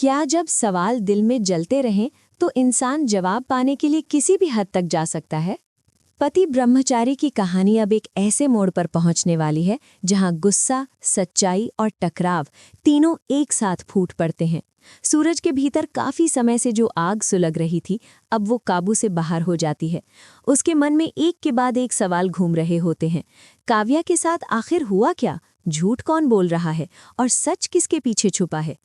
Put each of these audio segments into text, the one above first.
क्या जब सवाल दिल में जलते रहें तो इंसान जवाब पाने के लिए किसी भी हद तक जा सकता है? पति ब्रह्मचारी की कहानी अब एक ऐसे मोड़ पर पहुंचने वाली है जहां गुस्सा, सच्चाई और टकराव तीनों एक साथ फूट पड़ते हैं। सूरज के भीतर काफी समय से जो आग सुलग रही थी, अब वो काबू से बाहर हो जाती है। उसके मन में एक के बाद एक सवाल घूम रहे होते हैं। काव्या के साथ आखिर हुआ क्या? झूठ कौन बोल रहा है और सच किसके पीछे छुपा है?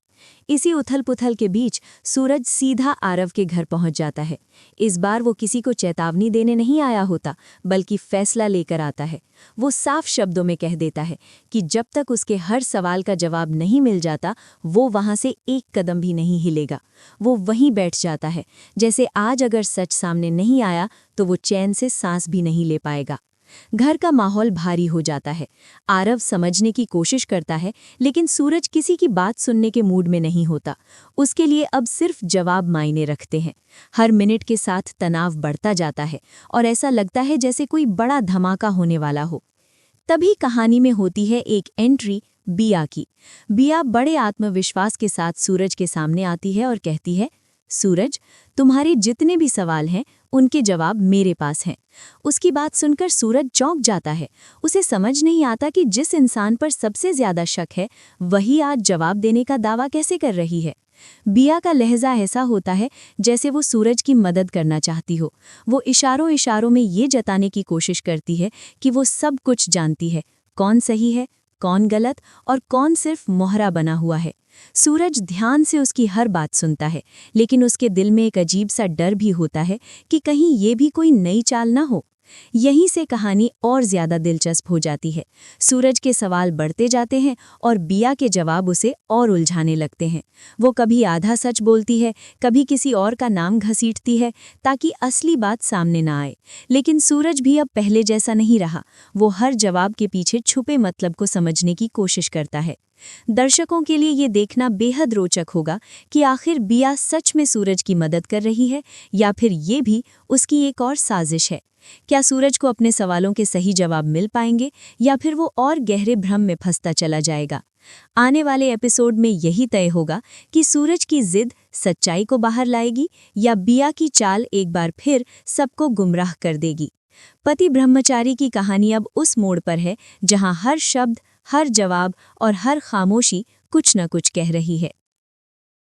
इसी उथल-पुथल के बीच सूरज सीधा आरव के घर पहुंच जाता है। इस बार वो किसी को चेतावनी देने नहीं आया होता, बल्कि फैसला लेकर आता है। वो साफ शब्दों में कह देता है कि जब तक उसके हर सवाल का जवाब नहीं मिल जाता, वो वहां से एक कदम भी नहीं हिलेगा। वो वहीं बैठ जाता है, जैसे आज अगर सच सामने नहीं आया तो वो चैन से सांस भी नहीं ले पाएगा। घर का माहौल भारी हो जाता है। आरव समझने की कोशिश करता है, लेकिन सूरज किसी की बात सुनने के मूड में नहीं होता। उसके लिए अब सिर्फ जवाब मायने रखते हैं। हर मिनट के साथ तनाव बढ़ता जाता है और ऐसा लगता है जैसे कोई बड़ा धमाका होने वाला हो। तभी कहानी में होती है एक एंट्री बिया की। बिया बड़े आत्मविश्वास के साथ सूरज के सामने आती है और कहती है, सूरज, तुम्हारे जितने भी सवाल हैं उनके जवाब मेरे पास हैं। उसकी बात सुनकर सूरज चौंक जाता है। उसे समझ नहीं आता कि जिस इंसान पर सबसे ज्यादा शक है, वही आज जवाब देने का दावा कैसे कर रही है। बिया का लहजा ऐसा होता है जैसे वो सूरज की मदद करना चाहती हो। वो इशारों इशारों में ये जताने की कोशिश करती है कि वो सब कुछ जानती है, कौन सही है, कौन गलत और कौन सिर्फ मोहरा बना हुआ है। सूरज ध्यान से उसकी हर बात सुनता है, लेकिन उसके दिल में एक अजीब सा डर भी होता है कि कहीं ये भी कोई नई चाल ना हो। यहीं से कहानी और ज्यादा दिलचस्प हो जाती है। सूरज के सवाल बढ़ते जाते हैं और बिया के जवाब उसे और उलझाने लगते हैं। वो कभी आधा सच बोलती है, कभी किसी और का नाम घसीटती है ताकि असली बात सामने ना आए। लेकिन सूरज भी अब पहले जैसा नहीं रहा। वो हर जवाब के पीछे छुपे मतलब को समझने की कोशिश करता है। दर्शकों के लिए ये देखना बेहद रोचक होगा कि आखिर बिया सच में सूरज की मदद कर रही है या फिर ये भी उसकी एक और साजिश है। क्या सूरज को अपने सवालों के सही जवाब मिल पाएंगे या फिर वो और गहरे भ्रम में फंसता चला जाएगा? आने वाले एपिसोड में यही तय होगा कि सूरज की जिद सच्चाई को बाहर लाएगी या बिया की चाल एक बार फिर सबको गुमराह कर देगी। पति ब्रह्मचारी की कहानी अब उस मोड़ पर है जहां हर शब्द, हर जवाब और हर खामोशी कुछ न कुछ कह रही है।